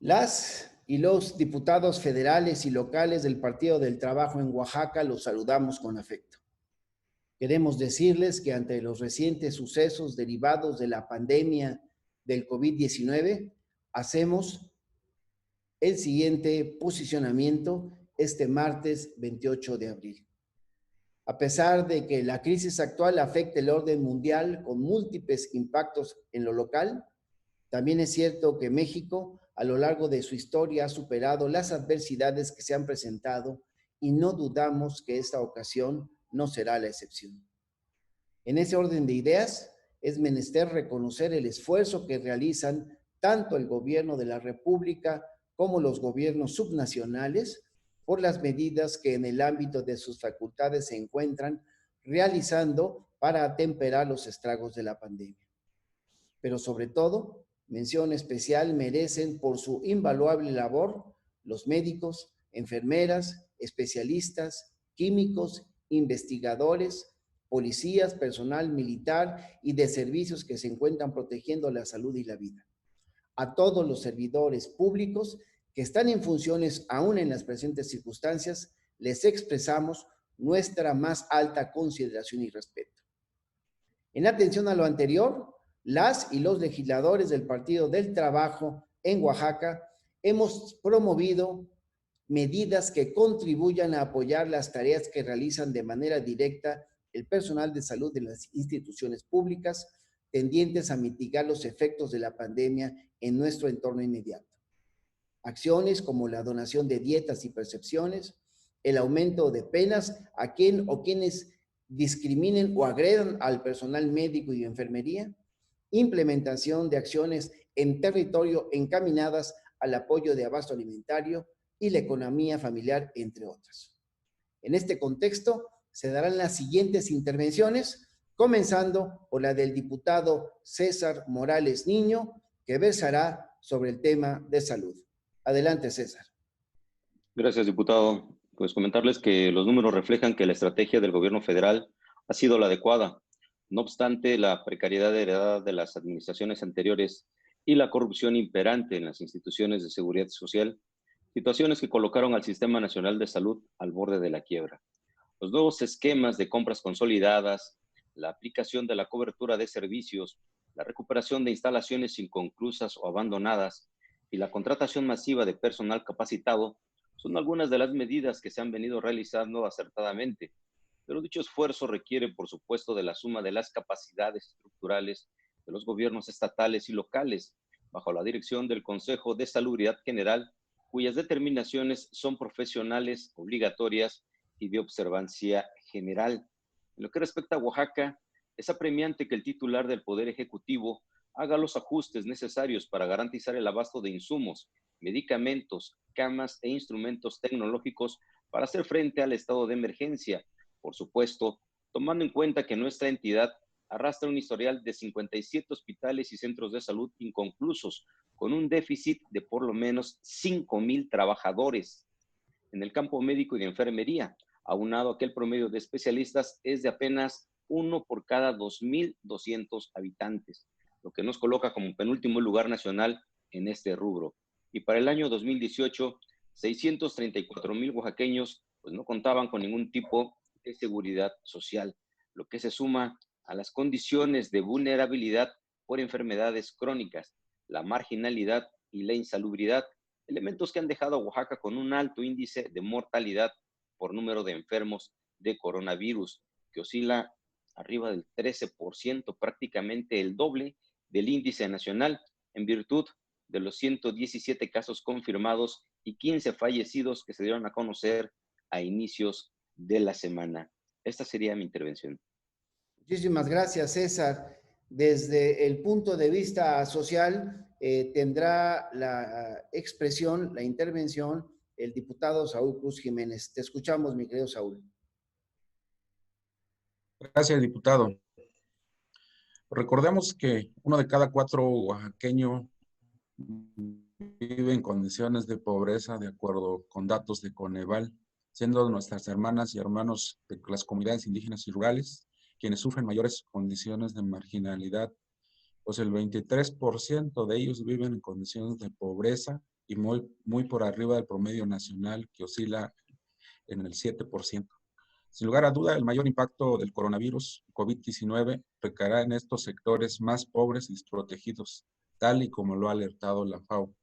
Las y los diputados federales y locales del Partido del Trabajo en Oaxaca los saludamos con afecto. Queremos decirles que ante los recientes sucesos derivados de la pandemia del COVID-19, hacemos el siguiente posicionamiento este martes 28 de abril. A pesar de que la crisis actual afecta el orden mundial con múltiples impactos en lo local, también es cierto que México, a lo largo de su historia, ha superado las adversidades que se han presentado y no dudamos que esta ocasión no será la excepción. En ese orden de ideas, es menester reconocer el esfuerzo que realizan tanto el gobierno de la República como los gobiernos subnacionales por las medidas que en el ámbito de sus facultades se encuentran realizando para atemperar los estragos de la pandemia. Pero sobre todo, mención especial merecen por su invaluable labor los médicos, enfermeras, especialistas, químicos, investigadores, policías, personal militar y de servicios que se encuentran protegiendo la salud y la vida. A todos los servidores públicos que están en funciones aún en las presentes circunstancias, les expresamos nuestra más alta consideración y respeto. En atención a lo anterior, las y los legisladores del Partido del Trabajo en Oaxaca hemos promovido medidas que contribuyan a apoyar las tareas que realizan de manera directa el personal de salud de las instituciones públicas, tendientes a mitigar los efectos de la pandemia en nuestro entorno inmediato. Acciones como la donación de dietas y percepciones, el aumento de penas a quien o quienes discriminen o agredan al personal médico y enfermería, implementación de acciones en territorio encaminadas al apoyo de abasto alimentario y la economía familiar, entre otras. En este contexto, se darán las siguientes intervenciones, comenzando por la del diputado César Morales Niño, que versará sobre el tema de salud. Adelante, César. Gracias, diputado. Pues comentarles que los números reflejan que la estrategia del gobierno federal ha sido la adecuada. No obstante, la precariedad heredada de las administraciones anteriores y la corrupción imperante en las instituciones de seguridad social, situaciones que colocaron al Sistema Nacional de Salud al borde de la quiebra. Los nuevos esquemas de compras consolidadas, la aplicación de la cobertura de servicios, la recuperación de instalaciones inconclusas o abandonadas y la contratación masiva de personal capacitado son algunas de las medidas que se han venido realizando acertadamente. Pero dicho esfuerzo requiere, por supuesto, de la suma de las capacidades estructurales de los gobiernos estatales y locales, bajo la dirección del Consejo de Salubridad General, cuyas determinaciones son profesionales, obligatorias y de observancia general. En lo que respecta a Oaxaca, es apremiante que el titular del Poder Ejecutivo haga los ajustes necesarios para garantizar el abasto de insumos, medicamentos, camas e instrumentos tecnológicos para hacer frente al estado de emergencia. Por supuesto, tomando en cuenta que nuestra entidad arrastra un historial de 57 hospitales y centros de salud inconclusos, con un déficit de por lo menos 5,000 trabajadores. En el campo médico y de enfermería, aunado a que el promedio de especialistas es de apenas uno por cada 2,200 habitantes, lo que nos coloca como penúltimo lugar nacional en este rubro. Y para el año 2018, 634,000 oaxaqueños pues no contaban con ningún tipo de seguridad social, lo que se suma a las condiciones de vulnerabilidad por enfermedades crónicas, la marginalidad y la insalubridad, elementos que han dejado a Oaxaca con un alto índice de mortalidad por número de enfermos de coronavirus, que oscila arriba del 13%, prácticamente el doble del índice nacional, en virtud de los 117 casos confirmados y 15 fallecidos que se dieron a conocer a inicios de la semana. Esta sería mi intervención. Muchísimas gracias, César. Desde el punto de vista social, tendrá la expresión, la intervención, el diputado Saúl Cruz Jiménez. Te escuchamos, mi querido Saúl. Gracias, diputado. Recordemos que 1 de cada 4 oaxaqueños vive en condiciones de pobreza, de acuerdo con datos de Coneval, siendo nuestras hermanas y hermanos de las comunidades indígenas y rurales quienes sufren mayores condiciones de marginalidad. Pues el 23% de ellos viven en condiciones de pobreza y muy por arriba del promedio nacional, que oscila en el 7%. Sin lugar a duda, el mayor impacto del coronavirus COVID-19 recaerá en estos sectores más pobres y desprotegidos, tal y como lo ha alertado la FAO.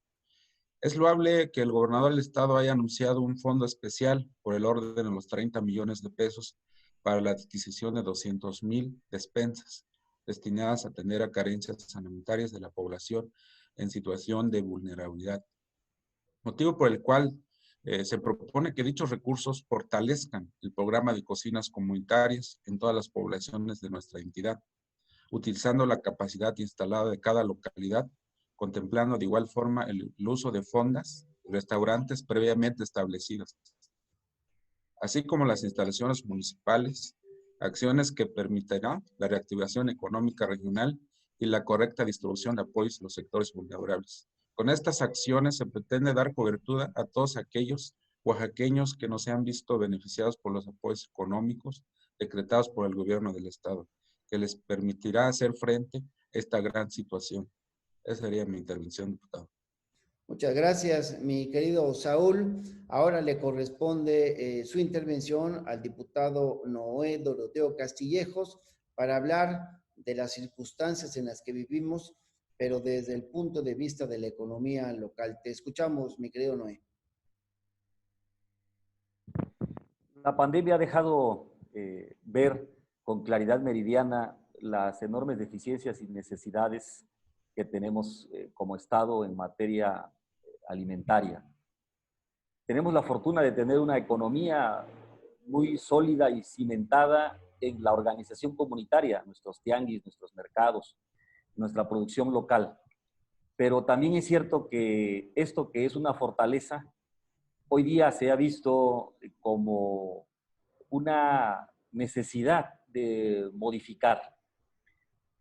Es loable que el gobernador del estado haya anunciado un fondo especial por el orden de los 30 millones de pesos para la adquisición de 200,000 despensas destinadas a atender a carencias sanitarias de la población en situación de vulnerabilidad, motivo por el cual se propone que dichos recursos fortalezcan el programa de cocinas comunitarias en todas las poblaciones de nuestra entidad, utilizando la capacidad instalada de cada localidad, contemplando de igual forma el uso de fondas y restaurantes previamente establecidos, así como las instalaciones municipales, acciones que permitirán la reactivación económica regional y la correcta distribución de apoyos a los sectores vulnerables. Con estas acciones se pretende dar cobertura a todos aquellos oaxaqueños que no se han visto beneficiados por los apoyos económicos decretados por el gobierno del estado, que les permitirá hacer frente a esta gran situación. Esa sería mi intervención, diputado. Muchas gracias, mi querido Saúl. Ahora le corresponde su intervención al diputado Noé Doroteo Castillejos para hablar de las circunstancias en las que vivimos, pero desde el punto de vista de la economía local. Te escuchamos, mi querido Noé. La pandemia ha dejado ver con claridad meridiana las enormes deficiencias y necesidades que tenemos como Estado en materia alimentaria. Tenemos la fortuna de tener una economía muy sólida y cimentada en la organización comunitaria, nuestros tianguis, nuestros mercados, nuestra producción local. Pero también es cierto que esto que es una fortaleza, hoy día se ha visto como una necesidad de modificar.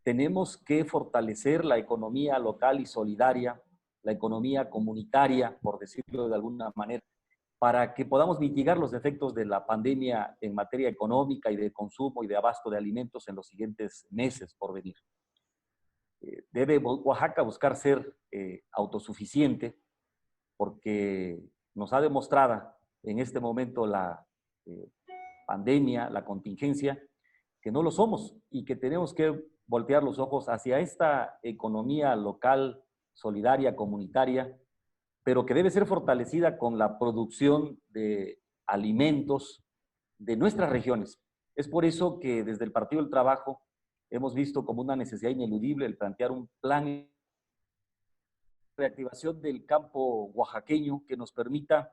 Tenemos que fortalecer la economía local y solidaria, la economía comunitaria, por decirlo de alguna manera, para que podamos mitigar los efectos de la pandemia en materia económica y de consumo y de abasto de alimentos en los siguientes meses por venir. Debe Oaxaca buscar ser autosuficiente, porque nos ha demostrado en este momento la pandemia, la contingencia, que no lo somos y que tenemos que voltear los ojos hacia esta economía local, solidaria, comunitaria, pero que debe ser fortalecida con la producción de alimentos de nuestras regiones. Es por eso que desde el Partido del Trabajo hemos visto como una necesidad ineludible el plantear un plan de reactivación del campo oaxaqueño que nos permita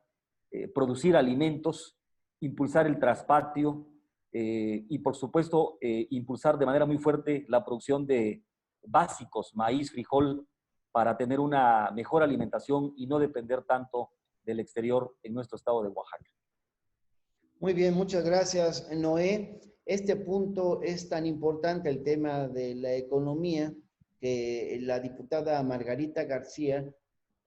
producir alimentos, impulsar el traspatio y, por supuesto, impulsar de manera muy fuerte la producción de básicos, maíz, frijol, para tener una mejor alimentación y no depender tanto del exterior en nuestro estado de Oaxaca. Muy bien, muchas gracias, Noé. Este punto es tan importante, el tema de la economía, que la diputada Margarita García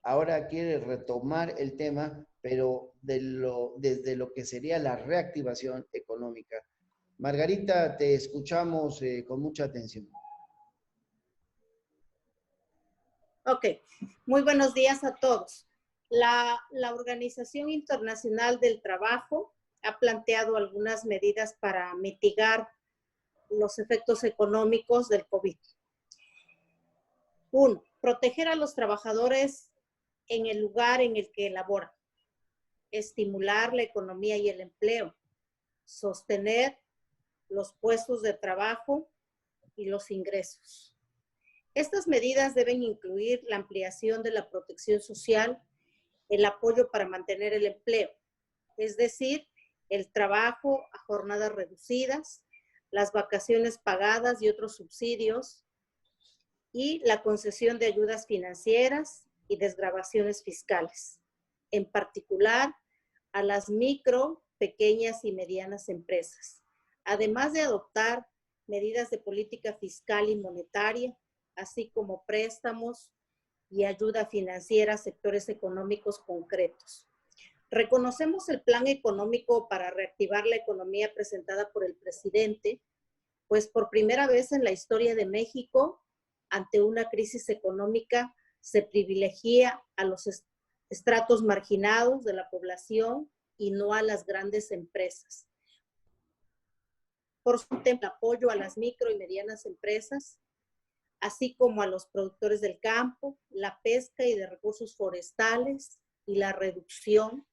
ahora quiere retomar el tema, pero desde lo que sería la reactivación económica. Margarita, te escuchamos con mucha atención. Ok, muy buenos días a todos. La Organización Internacional del Trabajo ha planteado algunas medidas para mitigar los efectos económicos del COVID. 1. Proteger a los trabajadores en el lugar en el que laboran. Estimular la economía y el empleo. Sostener los puestos de trabajo y los ingresos. Estas medidas deben incluir la ampliación de la protección social, el apoyo para mantener el empleo, es decir, el trabajo a jornadas reducidas, las vacaciones pagadas y otros subsidios, y la concesión de ayudas financieras y desgravaciones fiscales, en particular a las micro, pequeñas y medianas empresas, además de adoptar medidas de política fiscal y monetaria, así como préstamos y ayuda financiera a sectores económicos concretos. Reconocemos el plan económico para reactivar la economía presentada por el presidente, pues por primera vez en la historia de México, ante una crisis económica, se privilegia a los estratos marginados de la población y no a las grandes empresas. Por su apoyo a las micro y medianas empresas, así como a los productores del campo, la pesca y de recursos forestales y la reducción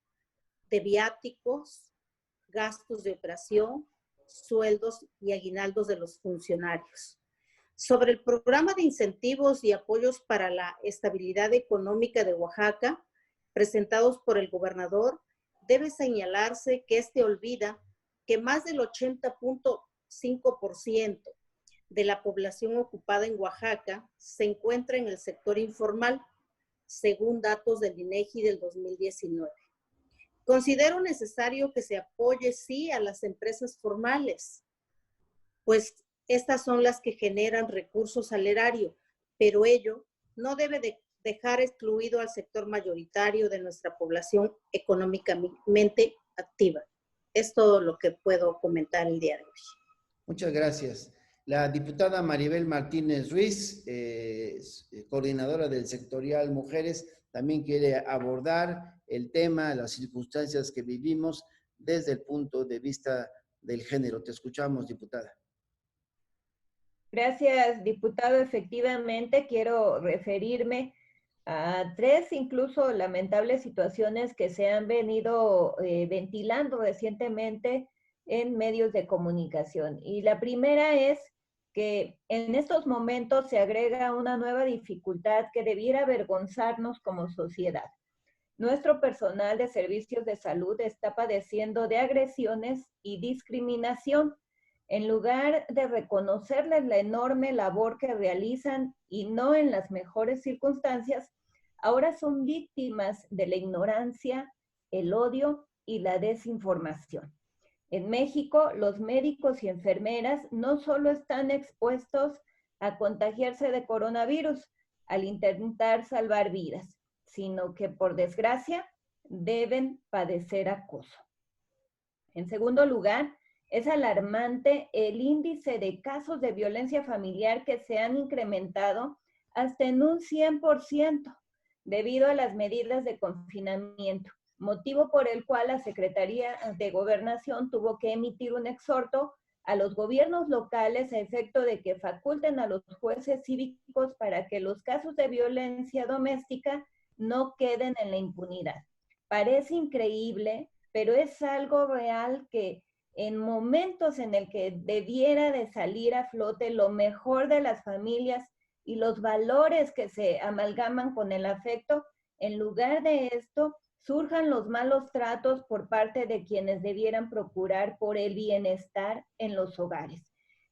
de viáticos, gastos de operación, sueldos y aguinaldos de los funcionarios. Sobre el programa de incentivos y apoyos para la estabilidad económica de Oaxaca, presentados por el gobernador, debe señalarse que este olvida que más del 80.5% de la población ocupada en Oaxaca se encuentra en el sector informal, según datos del INEGI del 2019. Considero necesario que se apoye, sí, a las empresas formales, pues estas son las que generan recursos al erario, pero ello no debe de dejar excluido al sector mayoritario de nuestra población económicamente activa. Es todo lo que puedo comentar el día de hoy. Muchas gracias. La diputada Maribel Martínez Ruiz, coordinadora del sectorial Mujeres, también quiere abordar el tema, las circunstancias que vivimos desde el punto de vista del género. Te escuchamos, diputada. Gracias, diputado. Efectivamente, quiero referirme a tres incluso lamentables situaciones que se han venido ventilando recientemente en medios de comunicación. Y la primera es que en estos momentos se agrega una nueva dificultad que debiera avergonzarnos como sociedad. Nuestro personal de servicios de salud está padeciendo de agresiones y discriminación. En lugar de reconocerles la enorme labor que realizan y no en las mejores circunstancias, ahora son víctimas de la ignorancia, el odio y la desinformación. En México, los médicos y enfermeras no solo están expuestos a contagiarse de coronavirus al intentar salvar vidas, sino que, por desgracia, deben padecer acoso. En segundo lugar, es alarmante el índice de casos de violencia familiar que se han incrementado hasta en un 100% debido a las medidas de confinamiento, motivo por el cual la Secretaría de Gobernación tuvo que emitir un exhorto a los gobiernos locales a efecto de que faculten a los jueces cívicos para que los casos de violencia doméstica no queden en la impunidad. Parece increíble, pero es algo real que en momentos en el que debiera de salir a flote lo mejor de las familias y los valores que se amalgaman con el afecto, en lugar de esto, surjan los malos tratos por parte de quienes debieran procurar por el bienestar en los hogares.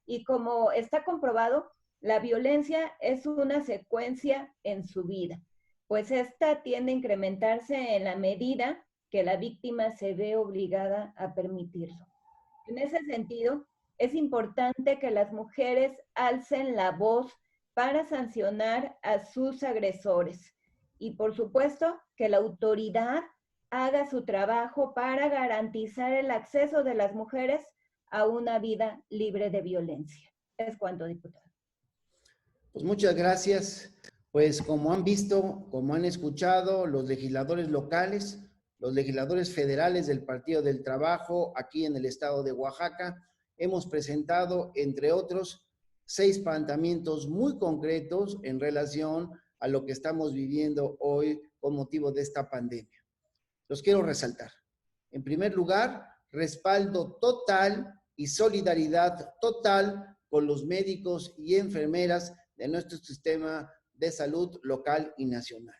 Y como está comprobado, la violencia es una secuencia en su vida, pues esta tiende a incrementarse en la medida que la víctima se ve obligada a permitirlo. En ese sentido, es importante que las mujeres alcen la voz para sancionar a sus agresores y, por supuesto, que la autoridad haga su trabajo para garantizar el acceso de las mujeres a una vida libre de violencia. Es cuanto, diputado. Pues muchas gracias. Pues como han visto, como han escuchado, los legisladores locales, los legisladores federales del Partido del Trabajo aquí en el estado de Oaxaca, hemos presentado, entre otros, 6 planteamientos muy concretos en relación a lo que estamos viviendo hoy con motivo de esta pandemia. Los quiero resaltar. En primer lugar, respaldo total y solidaridad total con los médicos y enfermeras de nuestro sistema de salud local y nacional.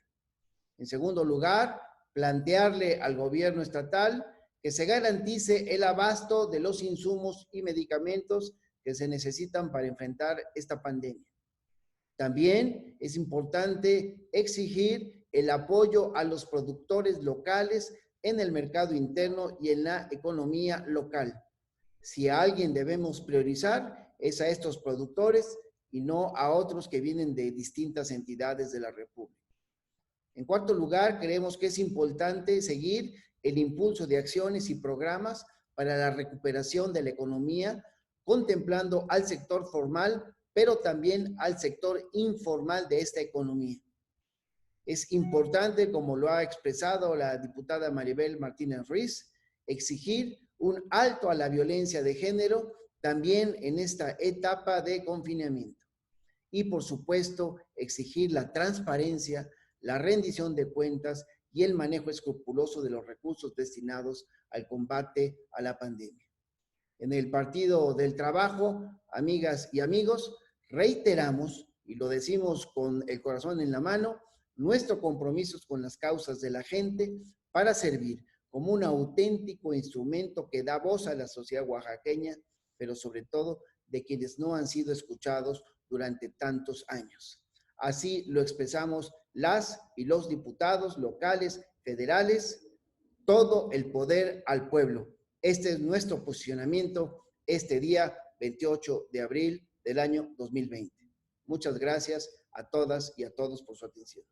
En segundo lugar, plantearle al gobierno estatal que se garantice el abasto de los insumos y medicamentos que se necesitan para enfrentar esta pandemia. También es importante exigir el apoyo a los productores locales en el mercado interno y en la economía local. Si a alguien debemos priorizar, es a estos productores y no a otros que vienen de distintas entidades de la República. En cuarto lugar, creemos que es importante seguir el impulso de acciones y programas para la recuperación de la economía, contemplando al sector formal, pero también al sector informal de esta economía. Es importante, como lo ha expresado la diputada Maribel Martínez Ruiz, exigir un alto a la violencia de género también en esta etapa de confinamiento. Y, por supuesto, exigir la transparencia, la rendición de cuentas y el manejo escrupuloso de los recursos destinados al combate a la pandemia. En el Partido del Trabajo, amigas y amigos, reiteramos, y lo decimos con el corazón en la mano, nuestro compromiso con las causas de la gente para servir como un auténtico instrumento que da voz a la sociedad oaxaqueña, pero sobre todo de quienes no han sido escuchados durante tantos años. Así lo expresamos las y los diputados locales, federales, todo el poder al pueblo. Este es nuestro posicionamiento este día 28 de abril del año 2020. Muchas gracias a todas y a todos por su atención.